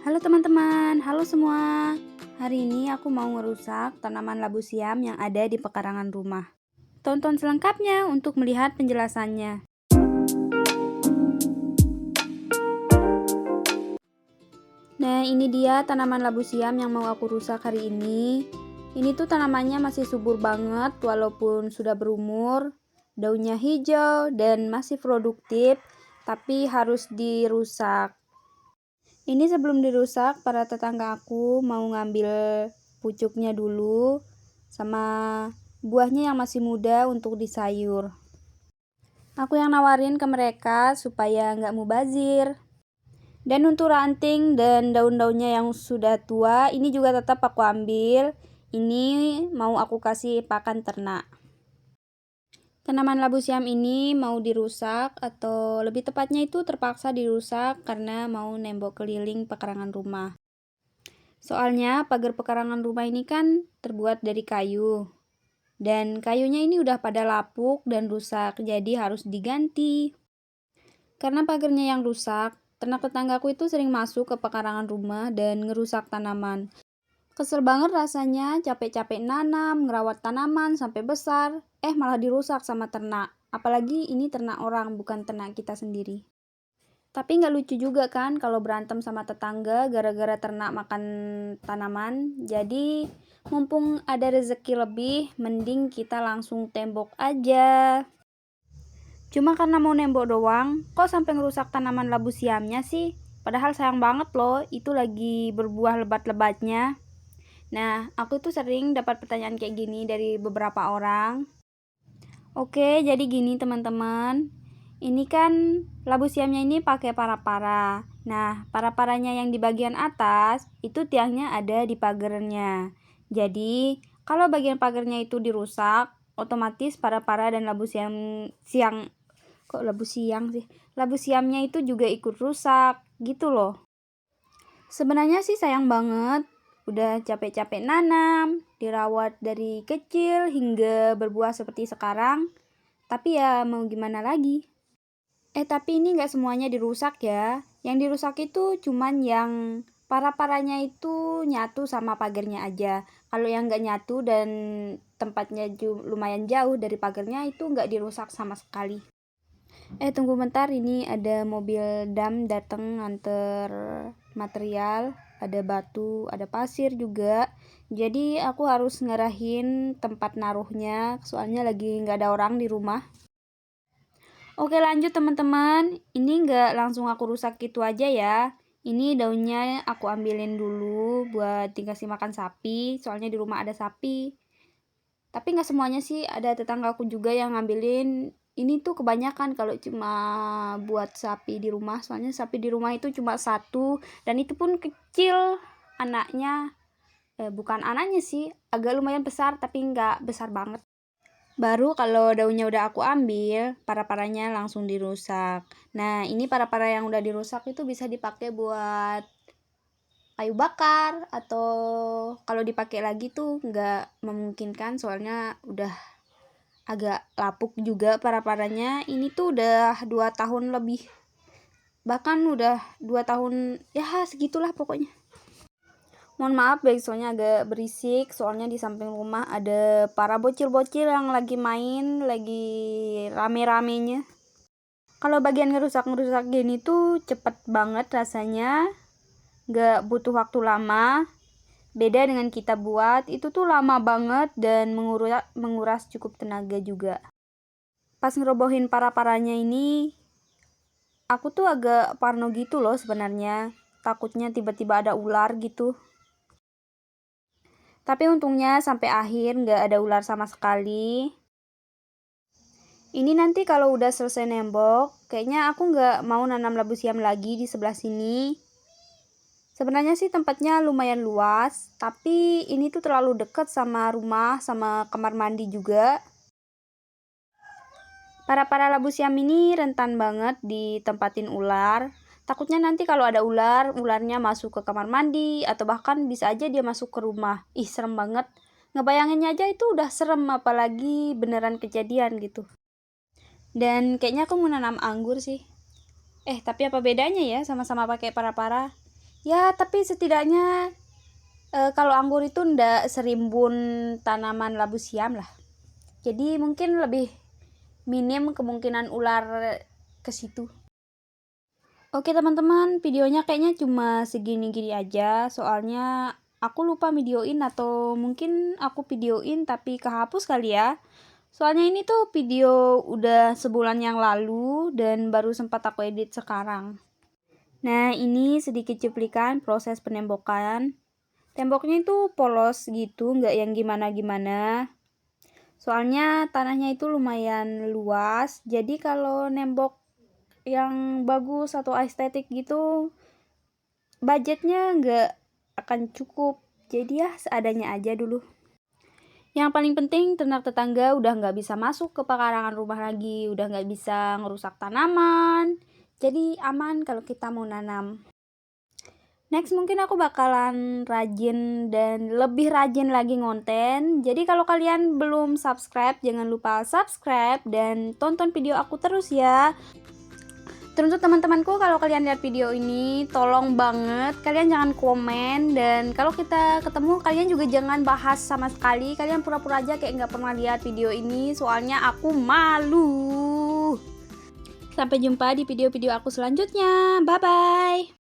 Halo teman-teman, halo semua. Hari ini aku mau ngerusak tanaman labu siam yang ada di pekarangan rumah. Tonton selengkapnya untuk melihat penjelasannya. Nah, ini dia tanaman labu siam yang mau aku rusak hari ini. Ini tuh tanamannya masih subur banget walaupun sudah berumur. Daunnya hijau dan masih produktif, tapi harus dirusak. Ini sebelum dirusak, para tetangga aku mau ngambil pucuknya dulu sama buahnya yang masih muda untuk disayur. Aku yang nawarin ke mereka supaya nggak mubazir. Dan untuk ranting dan daun-daunnya yang sudah tua, ini juga tetap aku ambil. Ini mau aku kasih pakan ternak. Tanaman labu siam ini mau dirusak atau lebih tepatnya itu terpaksa dirusak karena mau nembok keliling pekarangan rumah. Soalnya pagar pekarangan rumah ini kan terbuat dari kayu. Dan kayunya ini udah pada lapuk dan rusak, jadi harus diganti. Karena pagarnya yang rusak, ternak tetanggaku itu sering masuk ke pekarangan rumah dan ngerusak tanaman. Kesel banget rasanya, capek-capek nanam, ngerawat tanaman sampai besar, malah dirusak sama ternak. Apalagi ini ternak orang, bukan ternak kita sendiri. Tapi nggak lucu juga kan kalau berantem sama tetangga gara-gara ternak makan tanaman. Jadi mumpung ada rezeki lebih, mending kita langsung tembok aja. Cuma karena mau nembok doang, kok sampai ngerusak tanaman labu siamnya sih? Padahal sayang banget loh, itu lagi berbuah lebat-lebatnya. Nah, aku tuh sering dapat pertanyaan kayak gini dari beberapa orang. Oke, jadi gini teman-teman. Ini kan labu siamnya ini pakai para-para. Nah, para-paranya yang di bagian atas itu tiangnya ada di pagarnya. Jadi, kalau bagian pagarnya itu dirusak, otomatis para-para dan labu siamnya itu juga ikut rusak, gitu loh. Sebenarnya sih sayang banget. Udah capek-capek nanam, dirawat dari kecil hingga berbuah seperti sekarang. Tapi ya mau gimana lagi. Tapi ini nggak semuanya dirusak ya. Yang dirusak itu cuman yang para-paranya itu nyatu sama pagarnya aja. Kalau yang nggak nyatu dan tempatnya lumayan jauh dari pagarnya itu nggak dirusak sama sekali. Tunggu bentar, ini ada mobil dam datang nganter material, ada batu, ada pasir juga. Jadi aku harus ngarahin tempat naruhnya, soalnya lagi nggak ada orang di rumah. Oke lanjut teman-teman, ini nggak langsung aku rusak gitu aja ya. Ini daunnya aku ambilin dulu buat dikasih makan sapi, soalnya di rumah ada sapi. Tapi nggak semuanya sih, ada tetanggaku juga yang ngambilin. Ini tuh kebanyakan kalau cuma buat sapi di rumah, soalnya sapi di rumah itu cuma satu dan itu pun kecil anaknya. Bukan anaknya sih, agak lumayan besar tapi nggak besar banget. Baru kalau daunnya udah aku ambil, para-paranya langsung dirusak. Nah, ini para-para yang udah dirusak itu bisa dipakai buat kayu bakar, atau kalau dipakai lagi tuh nggak memungkinkan soalnya udah agak lapuk juga para-paranya. Ini tuh udah 2 tahun lebih, bahkan udah 2 tahun ya segitulah pokoknya. Mohon maaf soalnya agak berisik, soalnya di samping rumah ada para bocil-bocil yang lagi main, lagi rame-ramenya. Kalau bagian ngerusak-ngerusak gini tuh cepet banget rasanya, gak butuh waktu lama. Beda dengan kita buat, itu tuh lama banget dan menguras cukup tenaga juga. Pas ngerobohin para-paranya ini, aku tuh agak parno gitu loh sebenarnya. Takutnya tiba-tiba ada ular gitu. Tapi untungnya sampai akhir nggak ada ular sama sekali. Ini nanti kalau udah selesai nembok, kayaknya aku nggak mau nanam labu siam lagi di sebelah sini. Sebenarnya sih tempatnya lumayan luas, tapi ini tuh terlalu dekat sama rumah, sama kamar mandi juga. Para labu siam ini rentan banget ditempatin ular. Takutnya nanti kalau ada ular, ularnya masuk ke kamar mandi, atau bahkan bisa aja dia masuk ke rumah. Ih, serem banget. Ngebayanginnya aja itu udah serem, apalagi beneran kejadian gitu. Dan kayaknya aku mau nanam anggur sih. Tapi apa bedanya ya sama-sama pakai para-para? Ya, tapi setidaknya kalau anggur itu ndak serimbun tanaman labu siam lah. Jadi mungkin lebih minim kemungkinan ular ke situ. Oke teman-teman, videonya kayaknya cuma segini-gini aja. Soalnya aku lupa videoin atau mungkin aku videoin tapi kehapus kali ya. Soalnya ini tuh video udah sebulan yang lalu dan baru sempat aku edit sekarang. Nah, ini sedikit cuplikan proses penembokan. Temboknya itu polos gitu, nggak yang gimana-gimana. Soalnya tanahnya itu lumayan luas, jadi kalau nembok yang bagus atau estetik gitu, budgetnya nggak akan cukup. Jadi ya seadanya aja dulu. Yang paling penting ternak tetangga udah nggak bisa masuk ke pekarangan rumah lagi, udah nggak bisa ngerusak tanaman. Jadi aman kalau kita mau nanam. Next mungkin aku bakalan rajin dan lebih rajin lagi ngonten. Jadi kalau kalian belum subscribe, jangan lupa subscribe dan tonton video aku terus ya. Terus untuk teman-temanku, kalau kalian lihat video ini, tolong banget kalian jangan komen. Dan kalau kita ketemu, kalian juga jangan bahas sama sekali. Kalian pura-pura aja kayak nggak pernah lihat video ini, soalnya aku malu. Sampai jumpa di video-video aku selanjutnya. Bye-bye.